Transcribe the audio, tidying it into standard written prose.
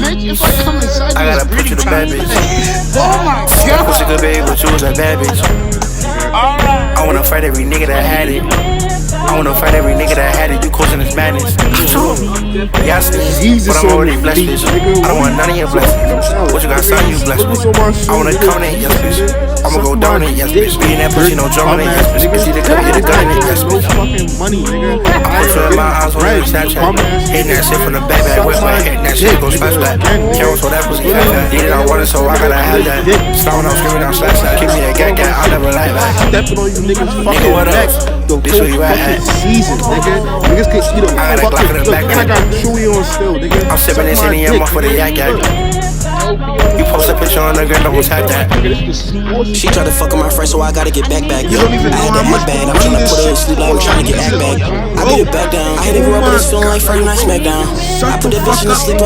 bitch. If I come inside, I gotta put you to bad bitch. Oh my god. Wish I could be able to choose a bad bitch. Alright. I wanna fight every nigga that had it. I wanna fight every nigga that had it. You causing this madness. Yes, but I'm already blessed, bitch. I don't want none of your blessings. What you got, son? You blessed, bitch. I wanna come in it, yes, bitch. I'ma go down it, yes, bitch. Be in that pussy, no drum in it, yes, bitch. Bitch, you the gun, you the gun in it, yes, bitch. Fucking money, nigga. I put you in my eyes on your Snapchat. Hitting that shit from the back, whip my hitting that shit, go splash back. Carol told that pussy fat fat. Need it, I want it, so I gotta have that. Start when I'm screaming, I'm slash that. Keep me a gang gang, I'll never lie back. Stepping on you niggas fucking what neck. else? The Bitch, where you whole at? fucking season, nigga. Niggas can eat a I got that Glock in the back, and I got Chewy on still, nigga. I'm sipping this in the air, for the yak yak. You post a picture on the ground, don't tap that. She tried to fuck with my friend, so I gotta get back. You don't even I know had how that much headband, I'm tryna money put her to this sleep like I'm tryna get act back. I beat it back down. I hit it real, but it's feeling like Friday Night Smackdown. I put that bitch in the sleeper.